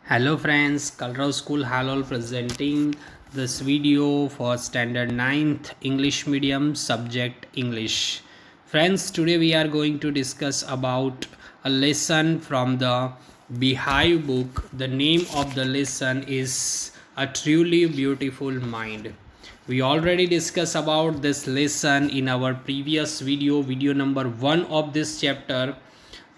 Hello friends, Kalrao School Halol presenting this video for standard 9th English medium subject English. Friends, today we are going to discuss about a lesson from the Beehive book. The name of the lesson is A Truly Beautiful Mind. We already discussed about this lesson in our previous video number 1 of this chapter.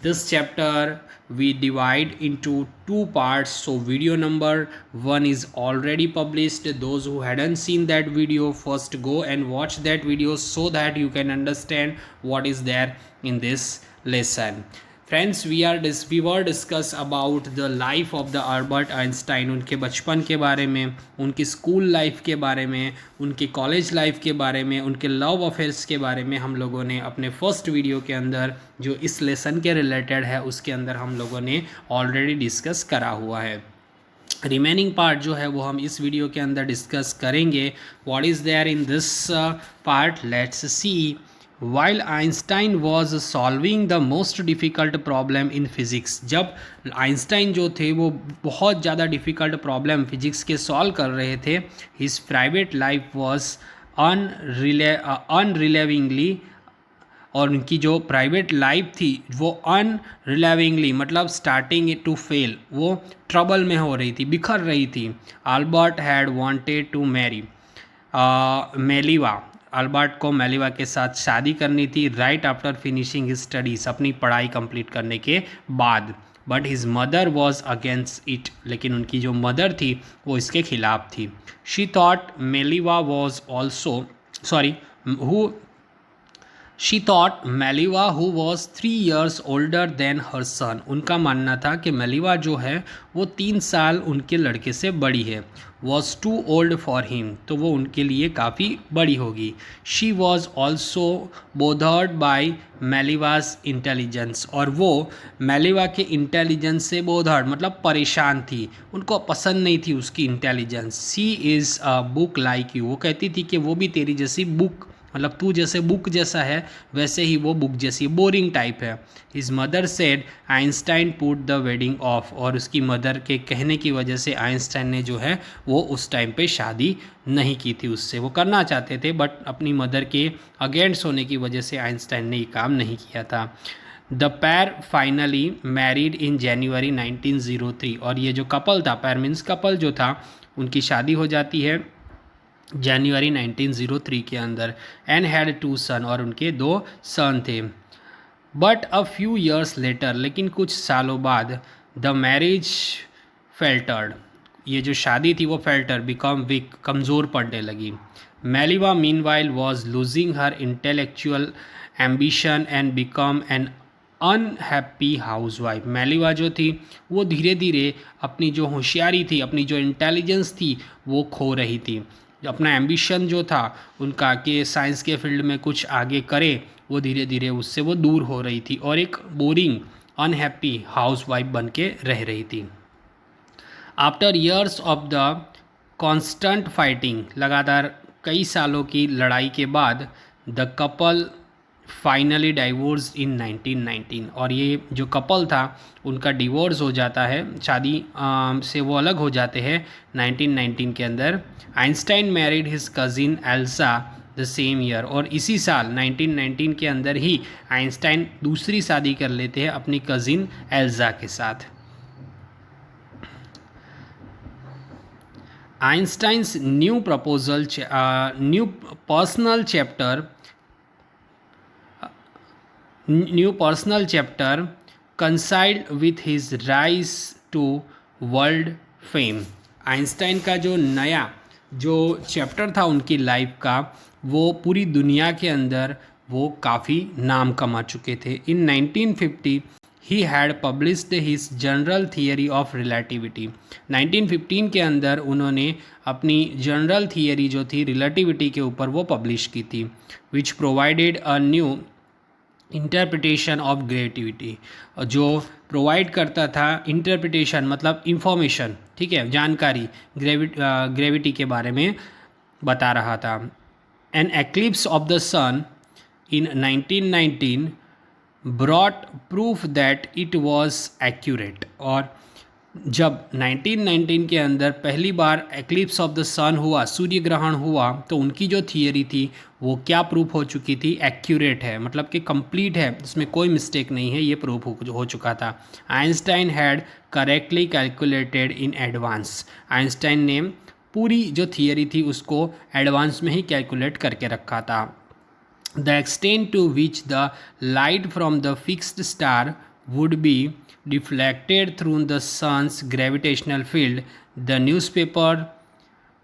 This chapter we divide into two parts, so video number 1 is already published. Those who hadn't seen that video, first go and watch that video so that you can understand what is there in this lesson. Friends we were discuss about the life of the Albert Einstein, उनके बचपन के बारे में, उनकी school life के बारे में, उनकी कॉलेज लाइफ के बारे में, उनके लव अफेयर्स के बारे में हम लोगों ने अपने फर्स्ट वीडियो के अंदर जो इस लेसन के रिलेटेड है उसके अंदर हम लोगों ने ऑलरेडी डिस्कस करा हुआ है. रिमेनिंग पार्ट जो है वो हम इस वीडियो के अंदर डिस्कस करेंगे. What is there in this part, let's see. While Einstein was solving the most difficult problem in physics, जब आइंस्टाइन जो थे वो बहुत ज़्यादा डिफ़िकल्ट प्रॉब्लम फिजिक्स के सॉल्व कर रहे थे, his private life was unrelievingly, और उनकी जो प्राइवेट लाइफ थी वो अनरिलेविंगली मतलब स्टार्टिंग टू फेल, वो ट्रबल में हो रही थी, बिखर रही थी. Albert had wanted to marry Mileva, Albert को मेलिवा के साथ शादी करनी थी right after finishing his studies, अपनी पढ़ाई कंप्लीट करने के बाद. But his mother was against it, लेकिन उनकी जो मदर थी वो इसके खिलाफ थी. She thought Mileva was also she thought Mileva who was 3 years older then हर सन, उनका मानना था कि मेलिवा जो है वो 3 साल उनके लड़के से बड़ी है. Was too old for him, तो वो उनके लिए काफ़ी बड़ी होगी. She was also bothered by Mileva's intelligence, और वो मेलिवा के इंटेलिजेंस से बोधर्ड मतलब परेशान थी, उनको पसंद नहीं थी उसकी intelligence. She is a book like you, वो कहती थी कि वो भी तेरी जैसी बुक, मतलब तू जैसे बुक जैसा है वैसे ही वो बुक जैसी बोरिंग टाइप है. His mother said Einstein put the wedding of, और उसकी मदर के कहने की वजह से आइंस्टाइन ने जो है वो उस टाइम पे शादी नहीं की थी उससे. वो करना चाहते थे बट अपनी मदर के अगेंस्ट होने की वजह से आइंस्टाइन ने ये काम नहीं किया था. द पैर फाइनली मैरिड इन जनवरी 1903, और ये जो कपल था, पैर मीन्स कपल जो था, उनकी शादी हो जाती है जनवरी 1903 के अंदर. एंड हैड 2 सन, और उनके 2 सन थे. But a few years later, लेकिन कुछ सालों बाद, द मैरिज फेल्टर्ड, ये जो शादी थी वो फेल्टर बिकम वीक, कमज़ोर पड़ने लगी. Mileva meanwhile was losing her intellectual ambition and become an unhappy housewife. Mileva जो थी वो धीरे धीरे अपनी जो होशियारी थी, अपनी जो इंटेलिजेंस थी वो खो रही थी. अपना एम्बिशन जो था उनका कि साइंस के फील्ड में कुछ आगे करे, वो धीरे धीरे उससे वो दूर हो रही थी और एक बोरिंग अनहैप्पी हाउस वाइफ बन के रह रही थी. After years of the constant fighting, लगातार कई सालों की लड़ाई के बाद, द कपल फाइनली डाइवोर्स इन 1919, और ये जो कपल था उनका डिवोर्स हो जाता है, शादी से वो अलग हो जाते हैं 1919 के अंदर. Einstein married his cousin Elsa the same year, और इसी साल 1919 के अंदर ही आइंस्टाइन दूसरी शादी कर लेते हैं अपनी कज़िन एल्जा के साथ. Einstein's new personal chapter coincided with his rise to world fame. Einstein का जो नया जो चैप्टर था उनकी लाइफ का, वो पूरी दुनिया के अंदर वो काफ़ी नाम कमा चुके थे. इन 1950 he had published his general theory of relativity. 1915 के अंदर उन्होंने अपनी जनरल थियरी जो थी रिलेटिविटी के ऊपर वो पब्लिश की थी, which provided a new interpretation of gravity, जो प्रोवाइड करता था इंटरप्रिटेशन मतलब इंफॉर्मेशन, ठीक है, जानकारी ग्रेविटी के बारे में बता रहा था. An eclipse of the sun in 1919 brought proof that it was accurate, और जब 1919 के अंदर पहली बार एक्लिप्स ऑफ द सन हुआ, सूर्य ग्रहण हुआ, तो उनकी जो थियरी थी वो क्या प्रूफ हो चुकी थी, एक्यूरेट है, मतलब कि कंप्लीट है, इसमें कोई मिस्टेक नहीं है, ये प्रूफ हो चुका था। Einstein had correctly calculated in advance. Einstein ने पूरी जो थियरी थी उसको एडवांस में ही कैलकुलेट करके रखा था। The extent to which the light from the fixed star would be deflected through the sun's gravitational field, the newspaper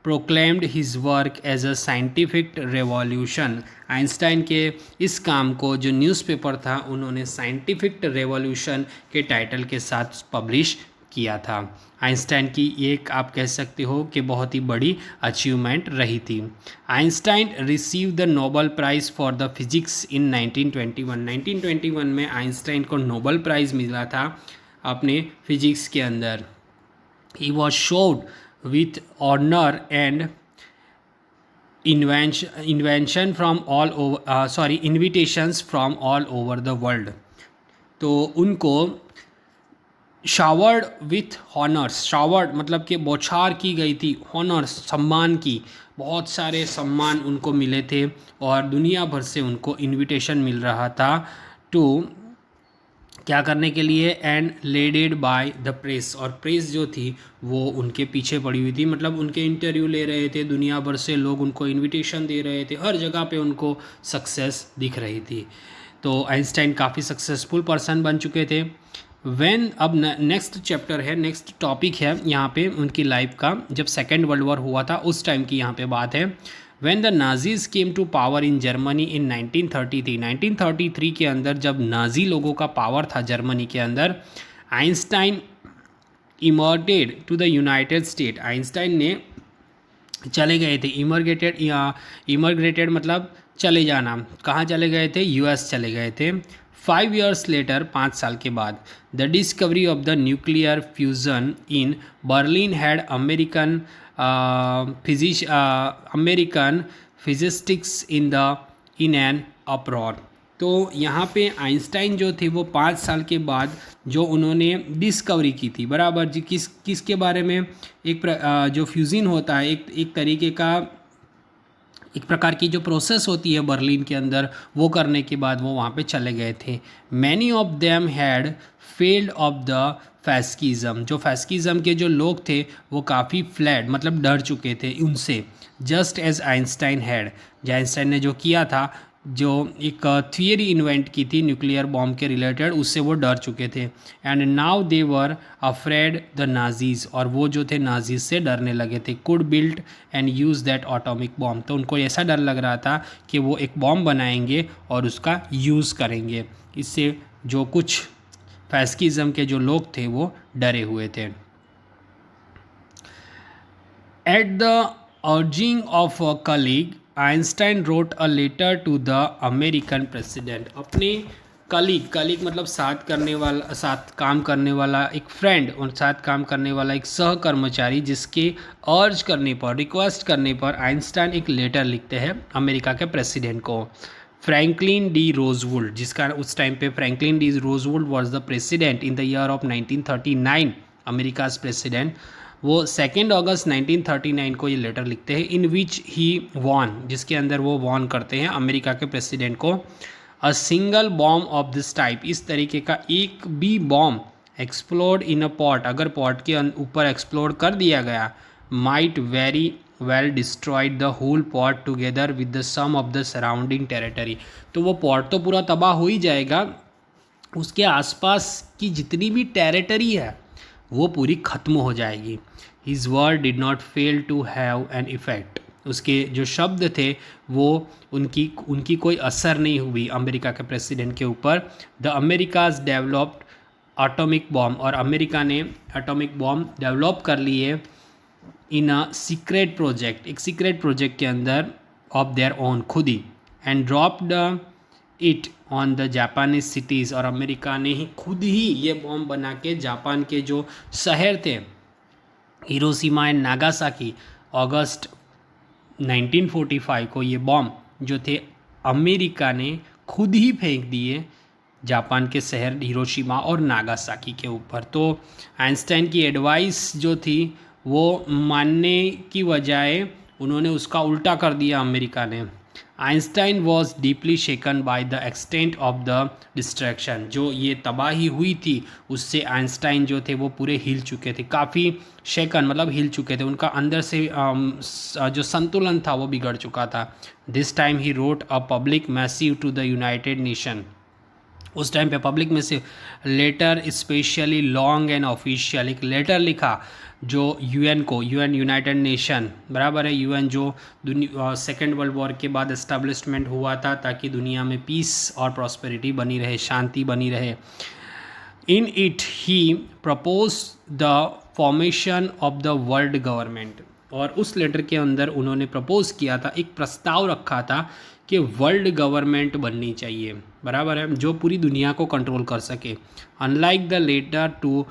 proclaimed his work as a scientific revolution। Einstein के इस काम को जो न्यूज़पेपर था उन्होंने साइंटिफिक रेवोल्यूशन के title के साथ पब्लिश किया था। आइंस्टाइन की एक आप कह सकते हो कि बहुत ही बड़ी अचीवमेंट रही थी। Einstein receive the Nobel prize for the physics in 1921। 1921 में आइंस्टाइन को नोबल प्राइज़ मिला था अपने फिजिक्स के अंदर। He was showed with honor and invention from all over invitations from all over the world। तो उनको शावर्ड विथ हॉनर्स, शावर्ड मतलब कि बौछार की गई थी, हॉनर्स सम्मान की, बहुत सारे सम्मान उनको मिले थे और दुनिया भर से उनको इनविटेशन मिल रहा था टू क्या करने के लिए, and leaded by the press, और प्रेस जो थी वो उनके पीछे पड़ी हुई थी, मतलब उनके इंटरव्यू ले रहे थे, दुनिया भर से लोग उनको इनविटेशन दे रहे थे, हर जगह पे उनको सक्सेस दिख रही थी। तो आइंस्टाइन काफ़ी सक्सेसफुल पर्सन बन चुके थे। अब नेक्स्ट चैप्टर है, नेक्स्ट टॉपिक है यहाँ पे उनकी लाइफ का, जब सेकेंड वर्ल्ड वॉर हुआ था उस टाइम की यहाँ पे बात है। When the Nazis came to power in Germany in 1933, 1933 के अंदर जब नाजी लोगों का पावर था जर्मनी के अंदर, Einstein emigrated to the United State. Einstein ने चले गए थे, इमरग्रेटेड मतलब चले जाना, कहाँ चले गए थे, यूएस चले गए थे। 5 years लेटर, 5 साल के बाद, the discovery of the nuclear fusion in Berlin had American physicists in an uproar. तो यहाँ पे आइंस्टाइन जो थे वो 5 साल के बाद जो उन्होंने डिस्कवरी की थी, बराबर जी, किसके बारे में, जो फ्यूज़न होता है, एक तरीके का, एक प्रकार की जो प्रोसेस होती है बर्लिन के अंदर, वो करने के बाद वो वहाँ पे चले गए थे। Many of them had fled of the fascism. जो फैस्किज़म के जो लोग थे वो काफ़ी फ्लैड मतलब डर चुके थे उनसे। जस्ट एज आइंस्टाइन हैड, जो आइंस्टाइन ने जो किया था, जो एक थियरी इन्वेंट की थी न्यूक्लियर बॉम्ब के रिलेटेड, उससे वो डर चुके थे। And now they were afraid the Nazis, और वो जो थे नाजीज़ से डरने लगे थे। Could build and use that atomic bomb, तो उनको ऐसा डर लग रहा था कि वो एक बॉम्ब बनाएंगे और उसका यूज़ करेंगे। इससे जो कुछ फैस्किज़म के जो लोग थे वो डरे हुए थे। At the urging of a colleague, Einstein wrote a letter to the American president. अपने कलीग मतलब साथ काम करने वाला एक फ्रेंड, और साथ काम करने वाला एक सहकर्मचारी, जिसके अर्ज करने पर, रिक्वेस्ट करने पर आइंस्टाइन एक लेटर लिखते हैं अमेरिका के प्रेसिडेंट को। फ्रैंकलिन डी रोजवुल्ट, जिसका उस टाइम पे Franklin D Roosevelt was the president in the year of 1939, America's president. वो 2 अगस्त 1939 को ये लेटर लिखते हैं, इन विच ही वॉन, जिसके अंदर वो वॉन करते हैं अमेरिका के प्रेसिडेंट को, a single bomb of this type, इस तरीके का एक भी bomb explode in a port, अगर पॉट के ऊपर एक्सप्लोड कर दिया गया, might very well destroyed the whole port together with the some of the surrounding territory. तो वो पॉट तो पूरा तबाह हो ही जाएगा, उसके आसपास की जितनी भी टेरिटरी है वो पूरी ख़त्म हो जाएगी। His word did not fail to have an effect, उसके जो शब्द थे वो उनकी कोई असर नहीं हुई अमेरिका के प्रेसिडेंट के ऊपर। The Americas developed atomic bomb, और अमेरिका ने एटॉमिक बॉम्ब डेवलप कर लिए इन अ सीक्रेट प्रोजेक्ट, एक सीक्रेट प्रोजेक्ट के अंदर, ऑफ देयर ओन, खुद ही, and dropped it on the Japanese cities, और अमेरिका ने ही खुद ही ये बॉम्ब बना के जापान के जो शहर थे हिरोशिमा एंड नागासाकी, अगस्त 1945 को ये बॉम्ब जो थे अमेरिका ने खुद ही फेंक दिए जापान के शहर हिरोशिमा और नागासाकी के ऊपर। तो आइंस्टाइन की एडवाइस जो थी वो मानने की बजाय उन्होंने उसका उल्टा कर दिया अमेरिका ने। Einstein was deeply shaken by the extent of the distraction. जो ये तबाही हुई थी उससे आइंस्टाइन जो थे वो पूरे हिल चुके थे, काफ़ी शेकन मतलब हिल चुके थे, उनका अंदर से जो संतुलन था वो बिगड़ चुका था। This time he wrote a public missive to the United Nation. उस टाइम पे पब्लिक में से letter specially long and official एक लेटर लिखा जो यूएन को, यूएन यूनाइटेड नेशन बराबर है, यूएन जो सेकेंड वर्ल्ड वॉर के बाद एस्टेब्लिशमेंट हुआ था ताकि दुनिया में पीस और प्रॉस्पेरिटी बनी रहे, शांति बनी रहे। In it he propose the formation of the world government. और उस लेटर के अंदर उन्होंने प्रपोज किया था, एक प्रस्ताव रखा था कि वर्ल्ड गवर्नमेंट बननी चाहिए, बराबर है, जो पूरी दुनिया को कंट्रोल कर सके। Unlike the letter to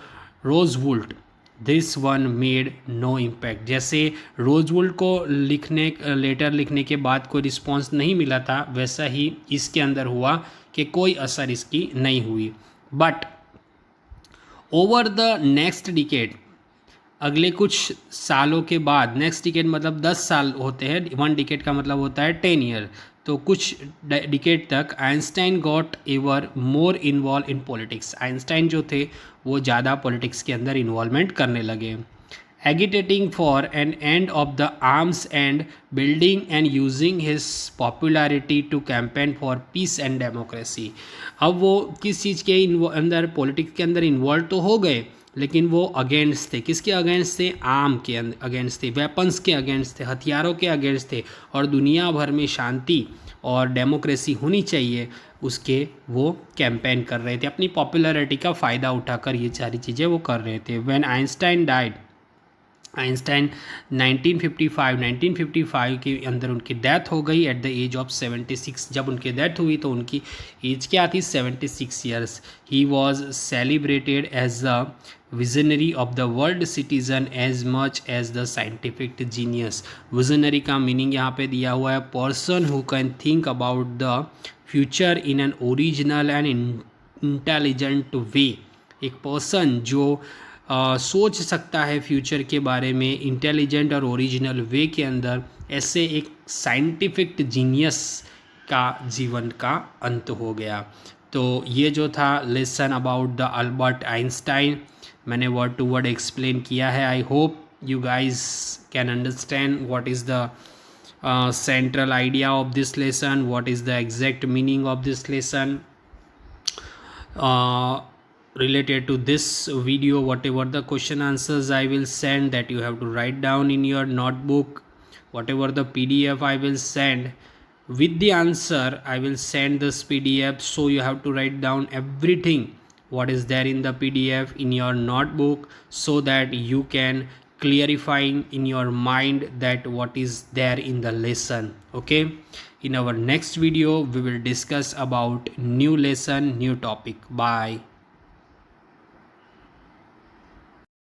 Roosevelt this one made no impact. जैसे रोजवुल्ट को लेटर लिखने के बाद कोई रिस्पॉन्स नहीं मिला था, वैसा ही इसके अंदर हुआ कि कोई असर इसकी नहीं हुई। But over the next decade, अगले कुछ सालों के बाद, नेक्स्ट डिकेड मतलब 10 साल होते हैं, 1 डिकेड का मतलब होता है 10 ईयर, तो कुछ डिकेड तक Einstein got ever more involve in politics. Einstein जो थे वो ज़्यादा पॉलिटिक्स के अंदर इन्वॉल्वमेंट करने लगे। Agitating for an end of the arms and building and using his popularity to campaign for peace and democracy. अब वो किस चीज़ के अंदर, पॉलिटिक्स के अंदर इन्वॉल्व तो हो गए, लेकिन वो अगेंस्ट थे। किसके अगेंस्ट थे? आर्म के अगेंस्ट थे, वेपन्स के अगेंस्ट थे, हथियारों के अगेंस्ट थे, और दुनिया भर में शांति और डेमोक्रेसी होनी चाहिए उसके वो कैंपेन कर रहे थे। अपनी पॉपुलैरिटी का फ़ायदा उठाकर ये सारी चीज़ें वो कर रहे थे। व्हेन आइंस्टाइन डाइड, आइंस्टाइन 1955 के अंदर उनकी डेथ हो गई एट द एज ऑफ 76। जब उनकी डेथ हुई तो उनकी एज क्या थी? 76 years. He was celebrated as the visionary of the world citizen as much as the scientific genius. Visionary का मीनिंग यहाँ पे दिया हुआ है person who can think about the future in an original and intelligent way. एक person जो सोच सकता है फ्यूचर के बारे में इंटेलिजेंट और ओरिजिनल वे के अंदर, ऐसे एक साइंटिफिक जीनियस का जीवन का अंत हो गया। तो ये जो था lesson about the Albert Einstein, मैंने वर्ड टू वर्ड एक्सप्लेन किया है। I hope you guys can understand what is the central idea of this lesson, what is the exact meaning of this lesson. Related to this video, whatever the question answers I will send, that you have to write down in your notebook. Whatever the PDF I will send with the answer, I will send this PDF, so you have to write down everything what is there in the PDF in your notebook, so that you can clarifying in your mind that what is there in the lesson. Okay, in our next video we will discuss about new lesson, new topic. Bye.